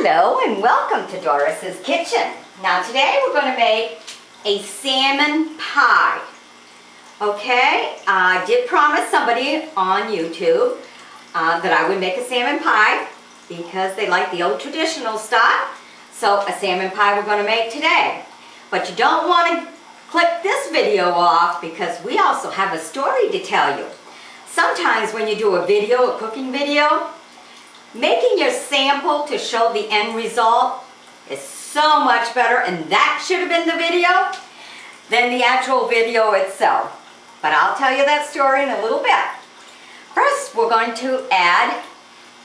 Hello and welcome to Doris's Kitchen. Now today we're going to make a salmon pie. Okay, I did promise somebody on YouTube that I would make a salmon pie because they like the old traditional style. So a salmon pie we're going to make today. But you don't want to click this video off because we also have a story to tell you. Sometimes when you do a video, a cooking video, making your sample to show the end result is so much better, and that should have been the video than the actual video itself. But I'll tell you that story in a little bit. First, we're going to add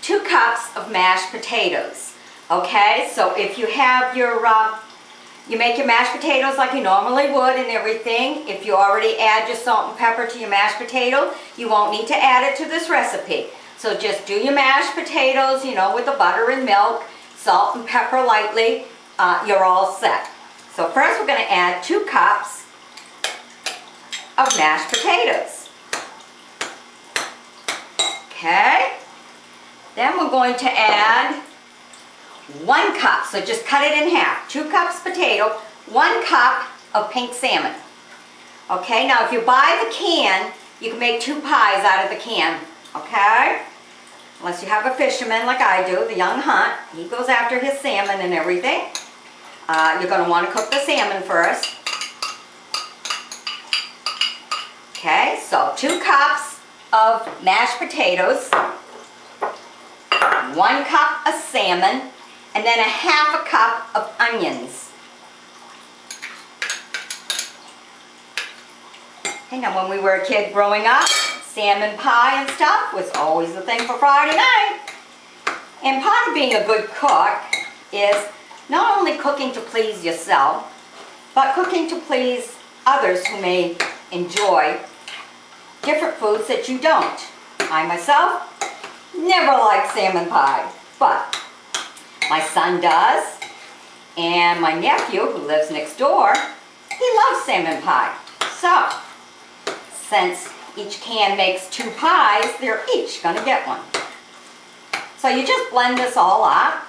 2 cups of mashed potatoes. Okay, so if you have your, you make your mashed potatoes like you normally would and everything. If you already add your salt and pepper to your mashed potato, you won't need to add it to this recipe. So just do your mashed potatoes, you know, with the butter and milk, salt and pepper lightly, you're all set. So first we're going to add 2 cups of mashed potatoes. Okay. Then we're going to add 1 cup, so just cut it in half. 2 cups potato, 1 cup of pink salmon. Okay, now if you buy the can, you can make 2 pies out of the can. Okay? Unless you have a fisherman like I do, the young hunt. He goes after his salmon and everything. You're going to want to cook the salmon first. Okay, so 2 cups of mashed potatoes, 1 cup of salmon, and then a ½ cup of onions. Okay, now when we were a kid growing up, salmon pie and stuff was always the thing for Friday night. And part of being a good cook is not only cooking to please yourself, but cooking to please others who may enjoy different foods that you don't. I myself never liked salmon pie, but my son does, and my nephew who lives next door, he loves salmon pie. So, since each can makes 2 pies, they're each going to get 1. So you just blend this all up,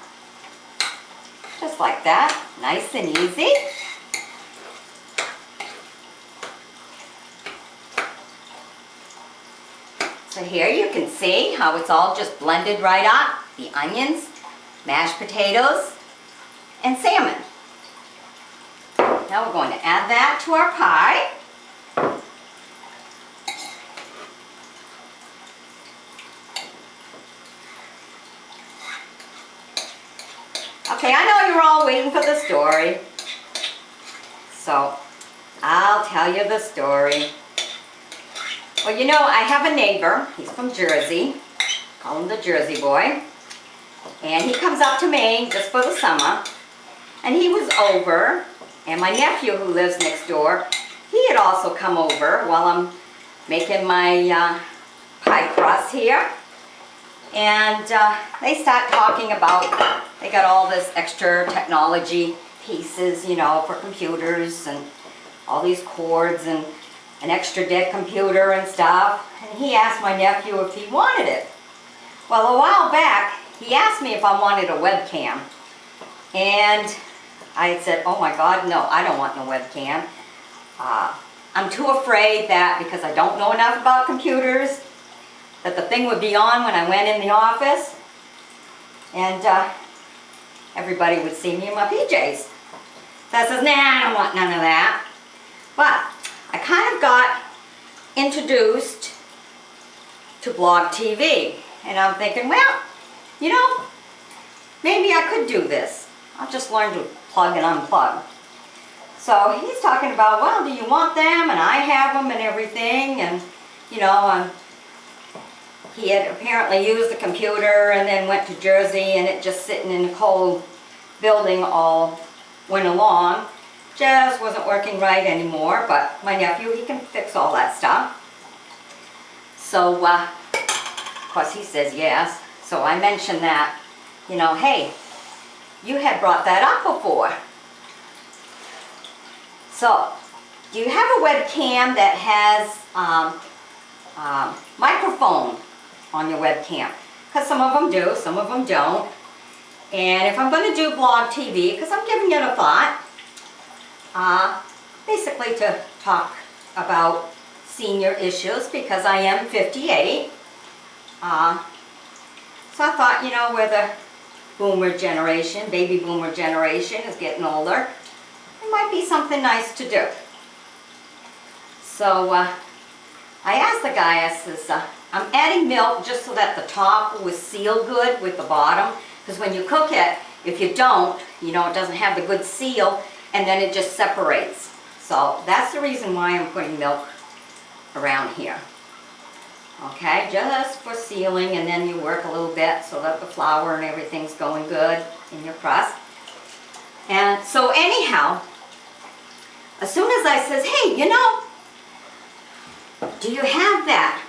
just like that, nice and easy. So here you can see how it's all just blended right up. The onions, mashed potatoes, and salmon. Now we're going to add that to our pie. Okay, I know you're all waiting for the story, so I'll tell you the story. Well, you know, I have a neighbor. He's from Jersey. Call him the Jersey boy. And he comes up to Maine just for the summer. And he was over, and my nephew who lives next door, he had also come over while I'm making my pie crust here. And they start talking about, they got all this extra technology pieces, you know, for computers and all these cords and an extra dead computer and stuff. And he asked my nephew if he wanted it. Well, a while back, he asked me if I wanted a webcam. And I had said, oh my God, no, I don't want no webcam. I'm too afraid that because I don't know enough about computers, that the thing would be on when I went in the office, and everybody would see me in my PJs. So I said, nah, I don't want none of that. But I kind of got introduced to blog TV, and I'm thinking, well, you know, maybe I could do this. I'll just learn to plug and unplug. So he's talking about, well, do you want them? And I have them and everything, and you know, he had apparently used the computer and then went to Jersey, and it just sitting in a cold building all went along. Just wasn't working right anymore, but my nephew, he can fix all that stuff. So, of course he says yes. So I mentioned that, you know, hey, you had brought that up before. So, do you have a webcam that has microphone on your webcam? Because some of them do, some of them don't. And if I'm going to do blog TV, because I'm giving it a thought, basically to talk about senior issues, because I am 58. So I thought, you know, where the boomer generation, baby boomer generation is getting older, it might be something nice to do. So I asked the guy, I says, I'm adding milk just so that the top will seal good with the bottom, because when you cook it, if you don't, you know, it doesn't have the good seal, and then it just separates. So that's the reason why I'm putting milk around here. Okay, just for sealing, and then you work a little bit so that the flour and everything's going good in your crust. And so anyhow, as soon as I says, hey, you know, do you have that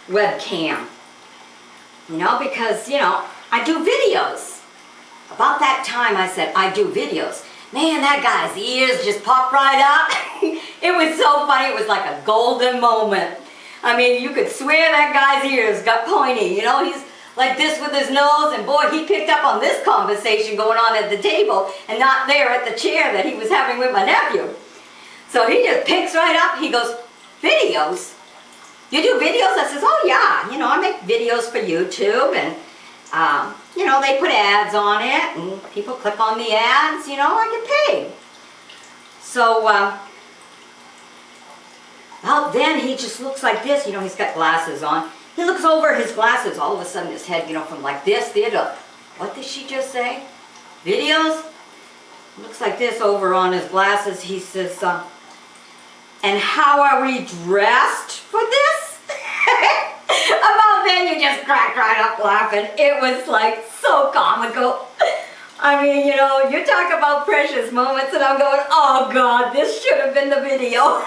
webcam? You know, because, you know, I do videos. About that time I said, I do videos. Man, that guy's ears just popped right up. It was so funny. It was like a golden moment. I mean, you could swear that guy's ears got pointy. You know, he's like this with his nose, and boy, he picked up on this conversation going on at the table and not there at the chair that he was having with my nephew. So he just picks right up. He goes, videos? You do videos? I says, oh yeah. You know, I make videos for YouTube, and you know, they put ads on it, and people click on the ads, you know, I get paid. So, well, then he just looks like this, you know, he's got glasses on. He looks over his glasses, all of a sudden his head, you know, from like this there to, what did she just say? Videos? Looks like this over on his glasses. He says, and how are we dressed for this? About then you just cracked right up laughing. It was like so comical. I mean, you know, you talk about precious moments, and I'm going, oh God, this should have been the video.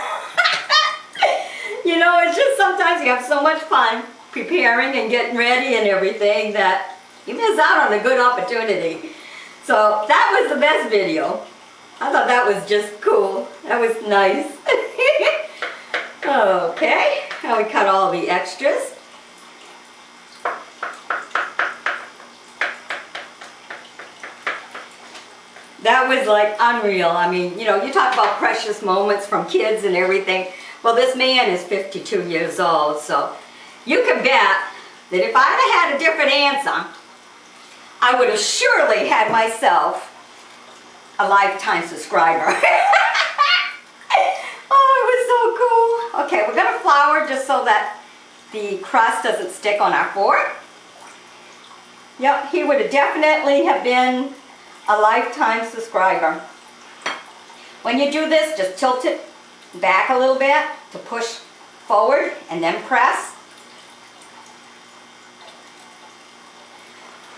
You know, it's just sometimes you have so much fun preparing and getting ready and everything that you miss out on a good opportunity. So that was the best video. I thought that was just cool. That was nice. Okay, now we cut all the extras. That was like unreal. I mean, you know, you talk about precious moments from kids and everything. Well, this man is 52 years old, so you can bet that if I'd have had a different answer, I would have surely had myself a lifetime subscriber. Oh, it was so cool. Okay, we're going to flour just so that the crust doesn't stick on our fork. Yep, he would have definitely have been a lifetime subscriber. When you do this, just tilt it back a little bit to push forward and then press.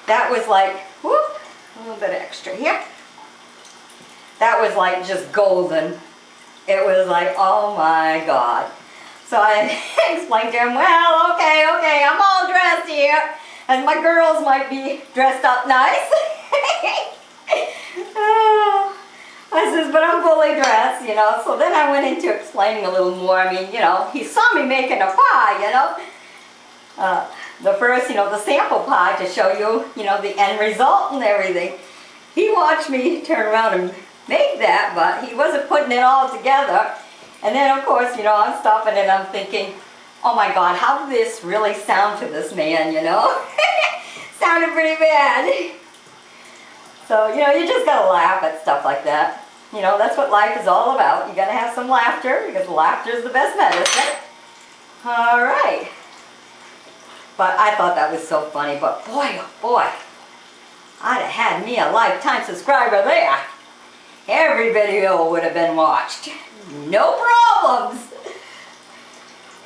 That was like, whoop, a little bit extra here. That was like just golden. It was like, oh my God. So I explained to him, well, okay, I'm all dressed here. And my girls might be dressed up nice. I says, but I'm fully dressed, you know. So then I went into explaining a little more. I mean, you know, he saw me making a pie, you know. The first, you know, the sample pie to show you, you know, the end result and everything. He watched me turn around and make that, but he wasn't putting it all together. And then, of course, you know, I'm stopping and I'm thinking, oh my God, how did this really sound to this man, you know? Sounded pretty bad. So, you know, you just gotta laugh at stuff like that. You know, that's what life is all about. You gotta have some laughter, because laughter is the best medicine. All right. But I thought that was so funny. But boy, oh boy, I'd have had me a lifetime subscriber there. Every video would have been watched. No problems.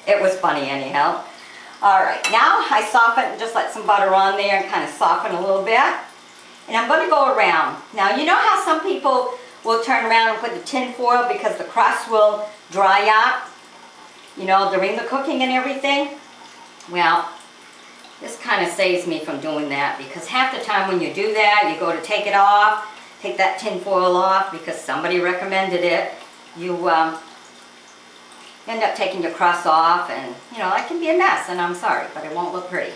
It was funny anyhow. All right, now I soften, just let some butter on there and kind of soften a little bit. And I'm going to go around. Now, you know how some people will turn around and put the tin foil because the crust will dry up, you know, during the cooking and everything? Well, this kind of saves me from doing that, because half the time when you do that, you go to take it off, take that tin foil off because somebody recommended it. You end up taking your crust off, and, you know, it can be a mess, and I'm sorry, but it won't look pretty.